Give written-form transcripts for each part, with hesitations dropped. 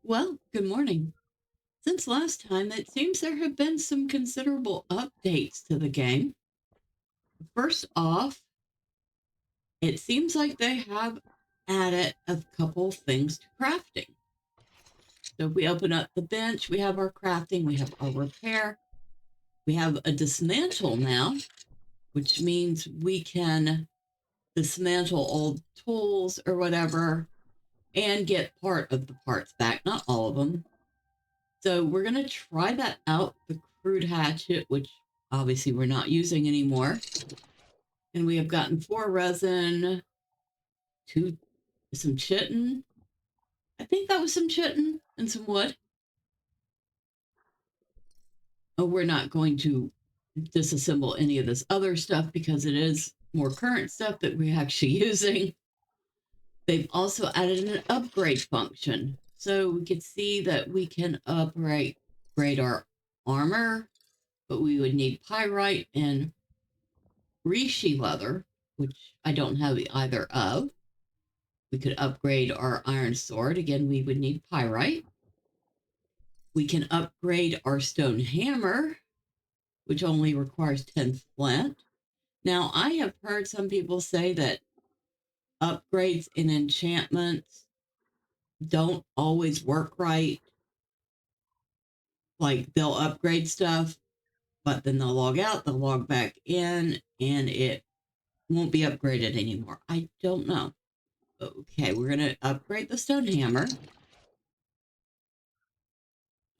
Well, good morning. Since last time, it seems there have been some considerable updates to the game. First off, it seems like they have added a couple things to crafting. So if we open up the bench, we have our crafting, we have our repair, we have a dismantle now, which means we can dismantle old tools or whatever and get part of the parts back, not all of them. So we're going to try that out, the crude hatchet, which obviously we're not using anymore. And we have gotten 4 resin, some chitin. I think that was some chitin and some wood. Oh, we're not going to disassemble any of this other stuff because it is more current stuff that we're actually using. They've also added an upgrade function. So we can see that we can upgrade our armor, but we would need pyrite and Rishi leather, which I don't have either of. We could upgrade our iron sword. Again, we would need pyrite. We can upgrade our stone hammer, which only requires 10 flint. Now, I have heard some people say that upgrades in enchantments don't always work right. Like they'll upgrade stuff, but then they'll log out, they'll log back in, and it won't be upgraded anymore. I don't know. Okay, we're going to upgrade the stone hammer.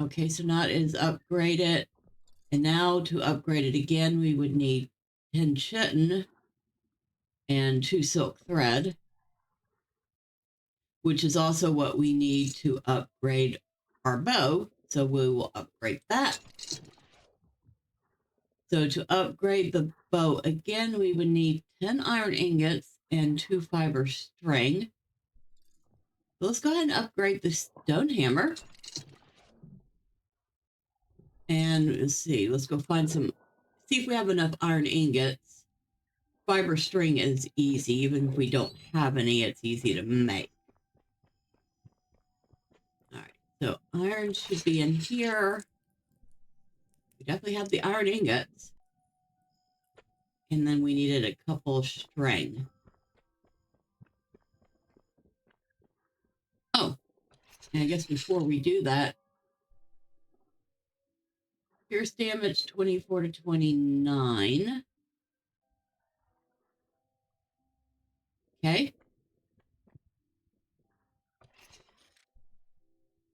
Okay, so now it is upgraded. And now to upgrade it again, we would need 10 chitin and 2 silk thread, which is also what we need to upgrade our bow. So we will upgrade that. So to upgrade the bow again, we would need 10 iron ingots and 2 fiber string. So let's go ahead and upgrade the stone hammer. And let's see, let's go find see if we have enough iron ingots. Fiber string is easy. Even if we don't have any, it's easy to make. All right, so iron should be in here. We definitely have the iron ingots. And then we needed a couple string. Oh, and I guess before we do that, pierce damage 24 to 29. Okay.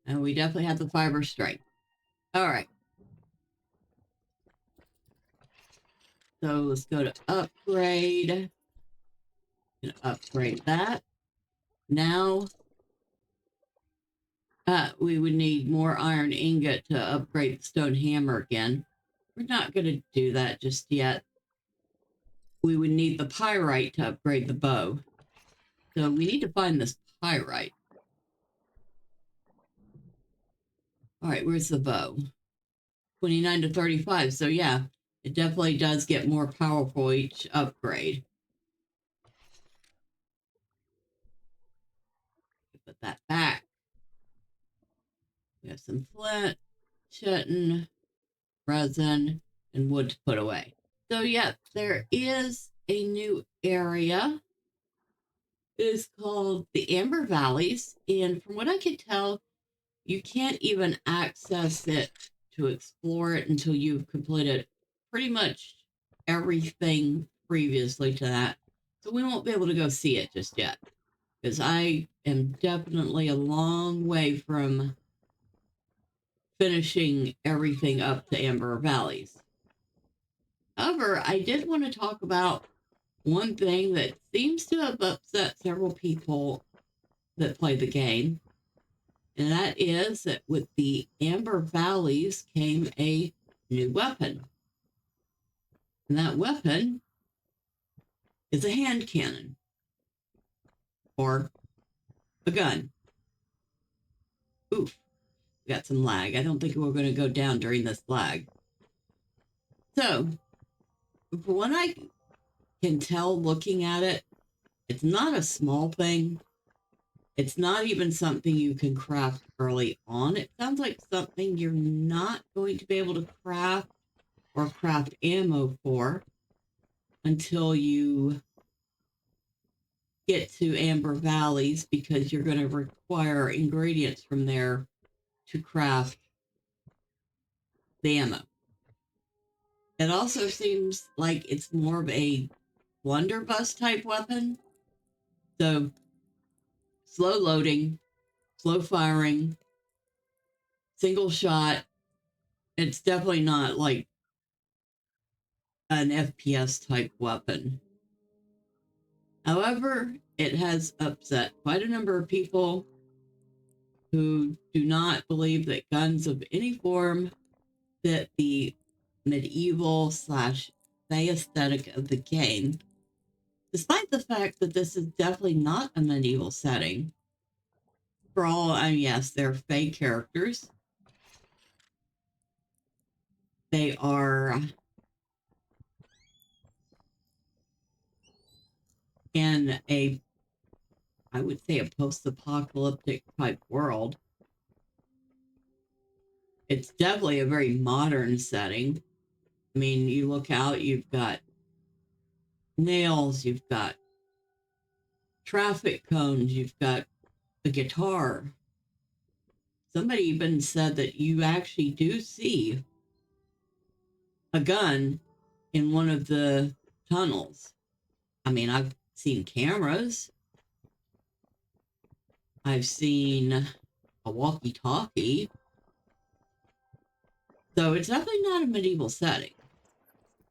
And we definitely have the fiber string. All right. So let's go to upgrade. And upgrade that. Now we would need more iron ingot to upgrade the stone hammer again. We're not going to do that just yet. We would need the pyrite to upgrade the bow. So we need to find this pyrite. All right, where's the bow? 29 to 35. So yeah, it definitely does get more powerful each upgrade. Put that back. We have some flint, chitin, resin, and wood to put away. So yeah, there is a new area. It is called the Amber Valleys. And from what I can tell, you can't even access it to explore it until you've completed pretty much everything previously to that. So we won't be able to go see it just yet because I am definitely a long way from finishing everything up to Amber Valleys. However, I did want to talk about one thing that seems to have upset several people that play the game, and that is that with the Amber Valleys came a new weapon. And that weapon is a hand cannon or a gun. Oof, we got some lag. I don't think we're going to go down during this lag. So, from what I can tell looking at it, it's not a small thing. It's not even something you can craft early on. It sounds like something you're not going to be able to craft or craft ammo for until you get to Amber Valleys, because you're going to require ingredients from there to craft the ammo. It also seems like it's more of a blunderbuss type weapon. So slow loading, slow firing, single shot. It's definitely not like an FPS type weapon. However, it has upset quite a number of people who do not believe that guns of any form fit the medieval slash the aesthetic of the game, despite the fact that this is definitely not a medieval setting. For all, I mean, yes, they're fake characters. They are in a, I would say, a post-apocalyptic type world. It's definitely a very modern setting. I mean, you look out, you've got nails, you've got traffic cones, you've got a guitar. Somebody even said that you actually do see a gun in one of the tunnels. I mean, I've seen cameras, I've seen a walkie-talkie. So it's definitely not a medieval setting,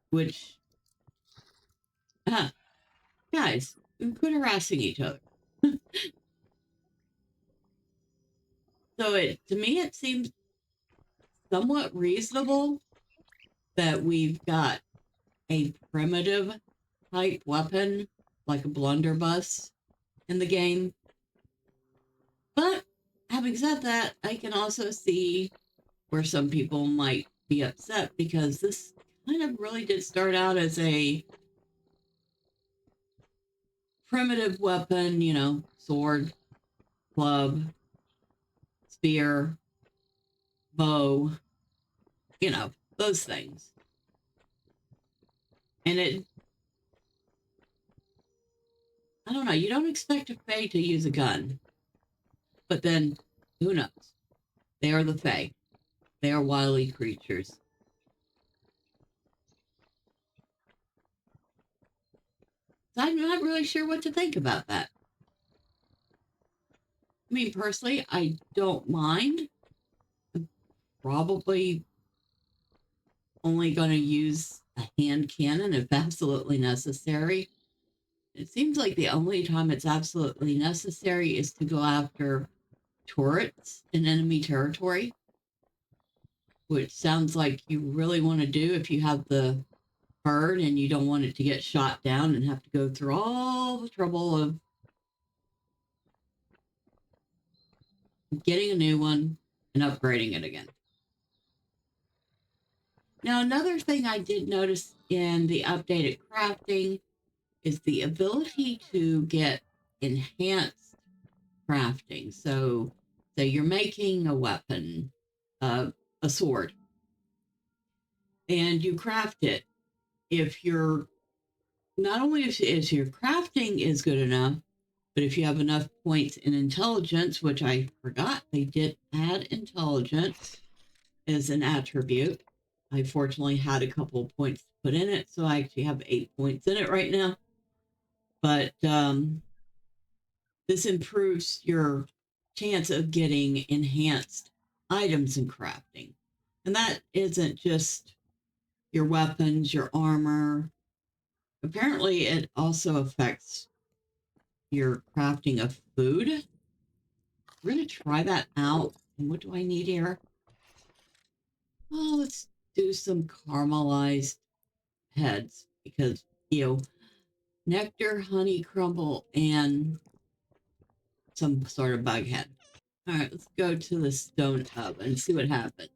which, guys, quit harassing each other. So to me, it seems somewhat reasonable that we've got a primitive type weapon like a blunderbuss in the game. But having said that, I can also see where some people might be upset, because this kind of really did start out as a primitive weapon, sword, club, spear, bow, those things. And I don't know, you don't expect a Fae to use a gun. But then, who knows? They are the Fae. They are wily creatures. So I'm not really sure what to think about that. I mean, personally, I don't mind. I'm probably only going to use a hand cannon if absolutely necessary. It seems like the only time it's absolutely necessary is to go after turrets in enemy territory, which sounds like you really want to do if you have the bird and you don't want it to get shot down and have to go through all the trouble of getting a new one and upgrading it again. Now, another thing I did notice in the updated crafting is the ability to get enhanced crafting. So you're making a weapon, a sword, and you craft it. If you're not only is your crafting is good enough, but if you have enough points in intelligence, which I forgot they did add intelligence as an attribute. I fortunately had a couple of points to put in it, so I actually have 8 points in it right now. But this improves your chance of getting enhanced items in crafting. And that isn't just your weapons, your armor. Apparently, it also affects your crafting of food. We're going to try that out. And what do I need here? Oh, let's do some caramelized heads, because, nectar, honey crumble, and some sort of bug head. All right, let's go to the stone oven and see what happens.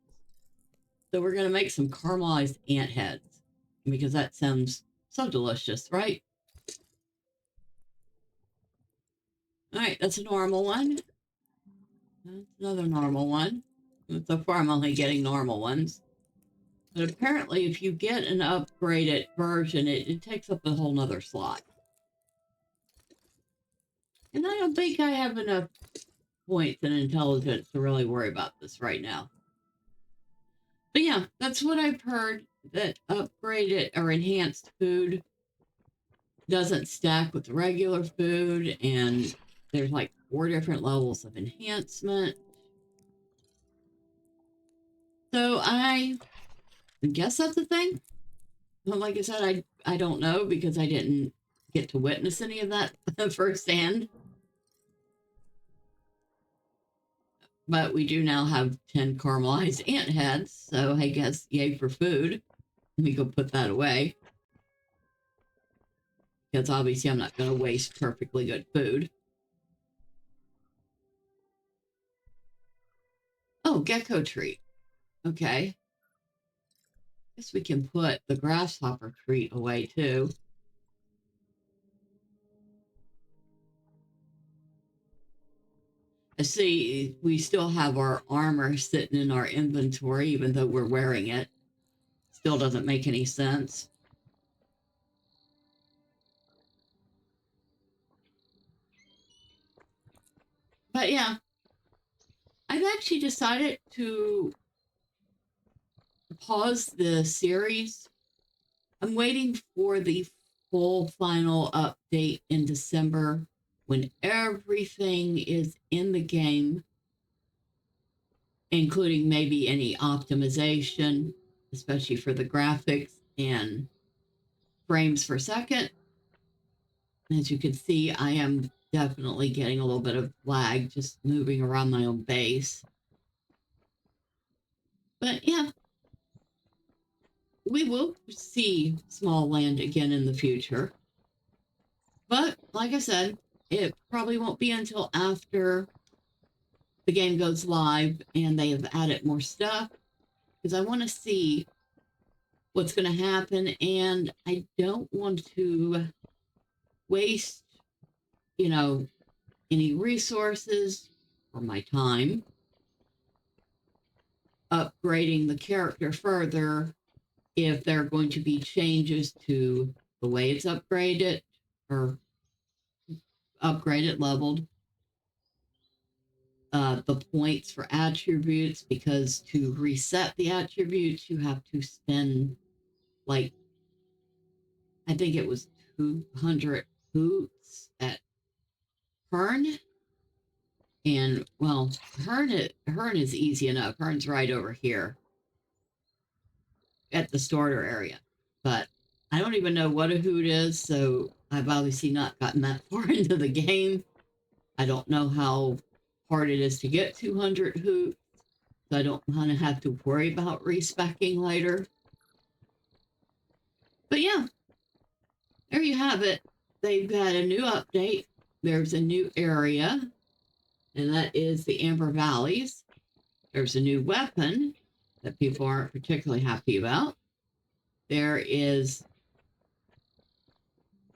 So we're going to make some caramelized ant heads, because that sounds so delicious, right? All right, that's a normal one. That's another normal one. So far, I'm only getting normal ones. But apparently, if you get an upgraded version, it takes up a whole nother slot. And I don't think I have enough points and intelligence to really worry about this right now. But yeah, that's what I've heard, that upgraded or enhanced food doesn't stack with regular food, and there's like 4 different levels of enhancement. So I guess that's a thing. Well, like I said, I don't know because I didn't get to witness any of that firsthand. But we do now have 10 caramelized ant heads, so I guess yay for food. Let me go put that away. Because obviously I'm not going to waste perfectly good food. Oh, gecko treat. Okay. Guess we can put the grasshopper treat away too. I see we still have our armor sitting in our inventory, even though we're wearing it. Still doesn't make any sense. But yeah, I've actually decided to pause the series. I'm waiting for the full final update in December when everything is in the game, including maybe any optimization, especially for the graphics and frames per second. As you can see, I am definitely getting a little bit of lag just moving around my own base. But yeah, we will see Smalland again in the future. But like I said, it probably won't be until after the game goes live and they have added more stuff, because I want to see what's going to happen, and I don't want to waste, you know, any resources or my time upgrading the character further if there are going to be changes to the way it's upgraded or leveled, the points for attributes, because to reset the attributes, you have to spend like, I think it was 200 hoots at Hearn. And well, Hearn is easy enough. Hearn's right over here at the starter area. But I don't even know what a hoot is, so I've obviously not gotten that far into the game. I don't know how hard it is to get 200 hoots, so I don't want to have to worry about respecking later. But yeah, there you have it. They've got a new update. There's a new area, and that is the Amber Valleys. There's a new weapon that people aren't particularly happy about. There is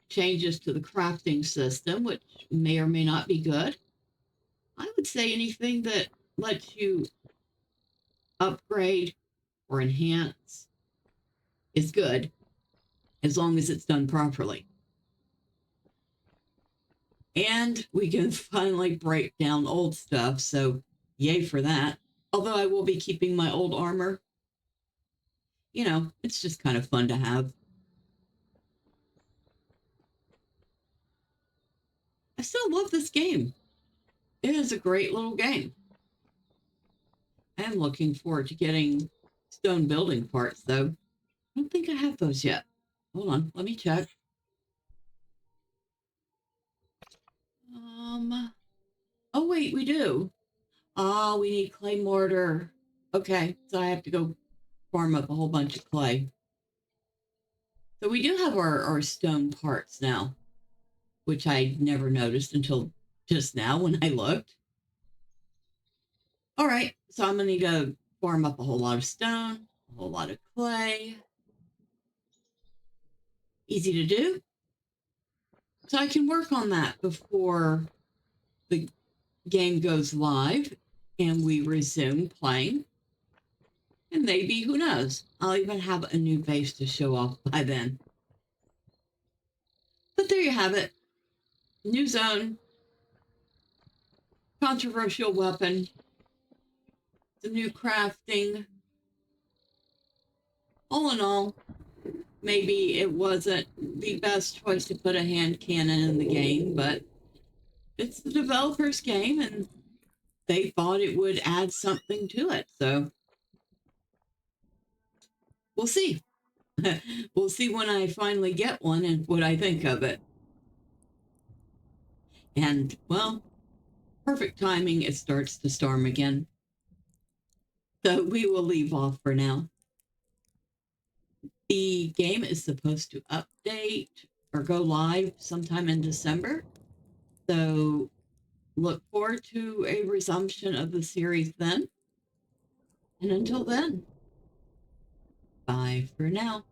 changes to the crafting system, which may or may not be good. I would say anything that lets you upgrade or enhance is good, as long as it's done properly. And we can finally break down old stuff, so yay for that. Although I will be keeping my old armor. You know, it's just kind of fun to have. I still love this game. It is a great little game. I am looking forward to getting stone building parts, though. I don't think I have those yet. Hold on, let me check. Oh wait, we do. Oh, we need clay mortar. Okay, so I have to go farm up a whole bunch of clay. So we do have our stone parts now, which I never noticed until just now when I looked. All right, so I'm gonna need to farm up a whole lot of stone, a whole lot of clay. Easy to do. So I can work on that before the game goes live and we resume playing. And maybe, who knows, I'll even have a new base to show off by then. But there you have it. New zone, controversial weapon, some new crafting. All in all, maybe it wasn't the best choice to put a hand cannon in the game, but it's the developer's game and they thought it would add something to it. So we'll see. We'll see when I finally get one and what I think of it. And, well, perfect timing, it starts to storm again. So we will leave off for now. The game is supposed to update or go live sometime in December. So look forward to a resumption of the series then. And until then, bye for now.